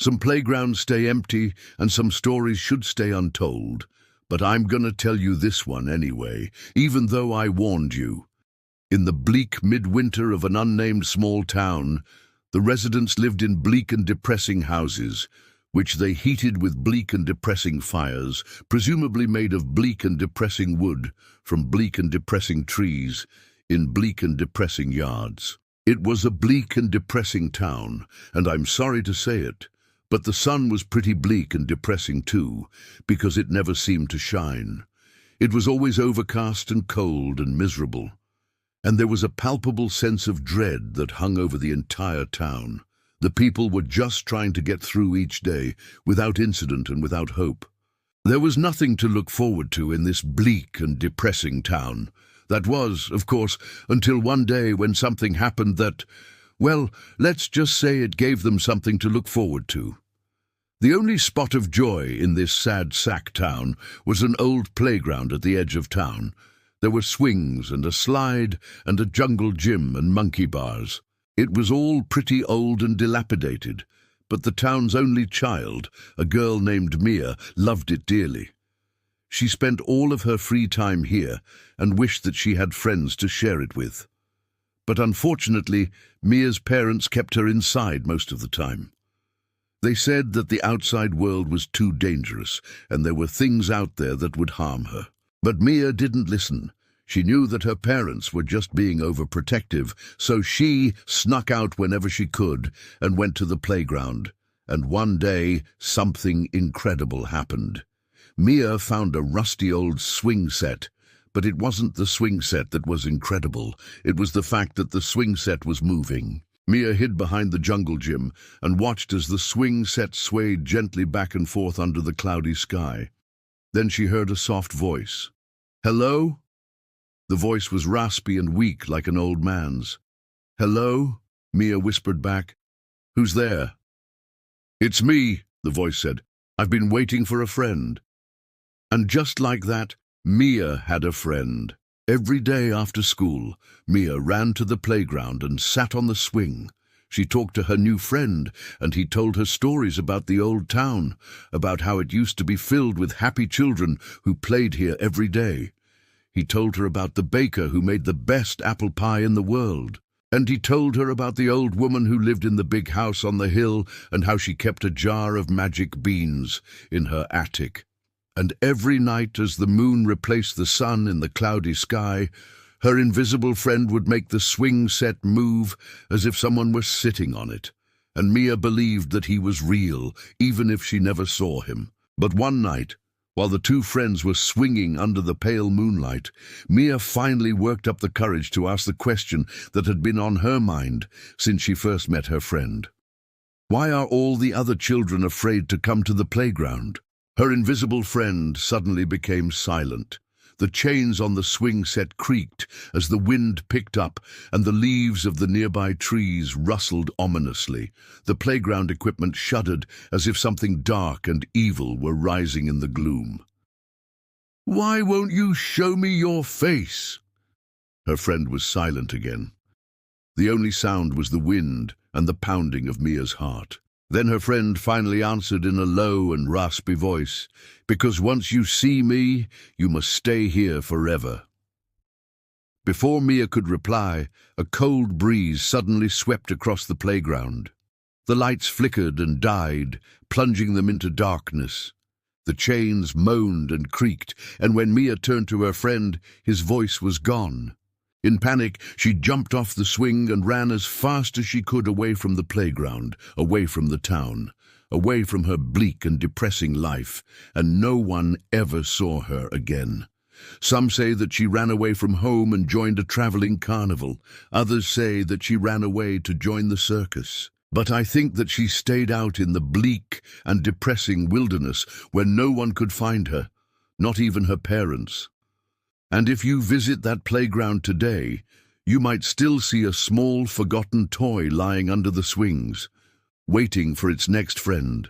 Some playgrounds stay empty, and some stories should stay untold. But I'm gonna tell you this one anyway, even though I warned you. In the bleak midwinter of an unnamed small town, the residents lived in bleak and depressing houses, which they heated with bleak and depressing fires, presumably made of bleak and depressing wood from bleak and depressing trees in bleak and depressing yards. It was a bleak and depressing town, and I'm sorry to say it, but the sun was pretty bleak and depressing too, because it never seemed to shine. It was always overcast and cold and miserable, and there was a palpable sense of dread that hung over the entire town. The people were just trying to get through each day, without incident and without hope. There was nothing to look forward to in this bleak and depressing town. That was, of course, until one day when something happened that, well, let's just say it gave them something to look forward to. The only spot of joy in this sad sack town was an old playground at the edge of town. There were swings and a slide and a jungle gym and monkey bars. It was all pretty old and dilapidated, but the town's only child, a girl named Mia, loved it dearly. She spent all of her free time here and wished that she had friends to share it with. But unfortunately, Mia's parents kept her inside most of the time. They said that the outside world was too dangerous and there were things out there that would harm her. But Mia didn't listen. She knew that her parents were just being overprotective, so she snuck out whenever she could and went to the playground. And one day, something incredible happened. Mia found a rusty old swing set, but it wasn't the swing set that was incredible. It was the fact that the swing set was moving. Mia hid behind the jungle gym and watched as the swing set swayed gently back and forth under the cloudy sky. Then she heard a soft voice. "Hello?" The voice was raspy and weak like an old man's. "Hello?" Mia whispered back. "Who's there?" "It's me," the voice said. "I've been waiting for a friend." And just like that, Mia had a friend. Every day after school, Mia ran to the playground and sat on the swing. She talked to her new friend, and he told her stories about the old town, about how it used to be filled with happy children who played here every day. He told her about the baker who made the best apple pie in the world. And he told her about the old woman who lived in the big house on the hill and how she kept a jar of magic beans in her attic. And every night, as the moon replaced the sun in the cloudy sky, her invisible friend would make the swing set move as if someone were sitting on it. And Mia believed that he was real, even if she never saw him. But one night, while the two friends were swinging under the pale moonlight, Mia finally worked up the courage to ask the question that had been on her mind since she first met her friend. Why are all the other children afraid to come to the playground? Her invisible friend suddenly became silent. The chains on the swing set creaked as the wind picked up and the leaves of the nearby trees rustled ominously. The playground equipment shuddered as if something dark and evil were rising in the gloom. "Why won't you show me your face?" Her friend was silent again. The only sound was the wind and the pounding of Mia's heart. Then her friend finally answered in a low and raspy voice, "Because once you see me, you must stay here forever." Before Mia could reply, a cold breeze suddenly swept across the playground. The lights flickered and died, plunging them into darkness. The chains moaned and creaked, and when Mia turned to her friend, his voice was gone. In panic, she jumped off the swing and ran as fast as she could away from the playground, away from the town, away from her bleak and depressing life, and no one ever saw her again. Some say that she ran away from home and joined a traveling carnival. Others say that she ran away to join the circus. But I think that she stayed out in the bleak and depressing wilderness where no one could find her, not even her parents. And if you visit that playground today, you might still see a small, forgotten toy lying under the swings, waiting for its next friend.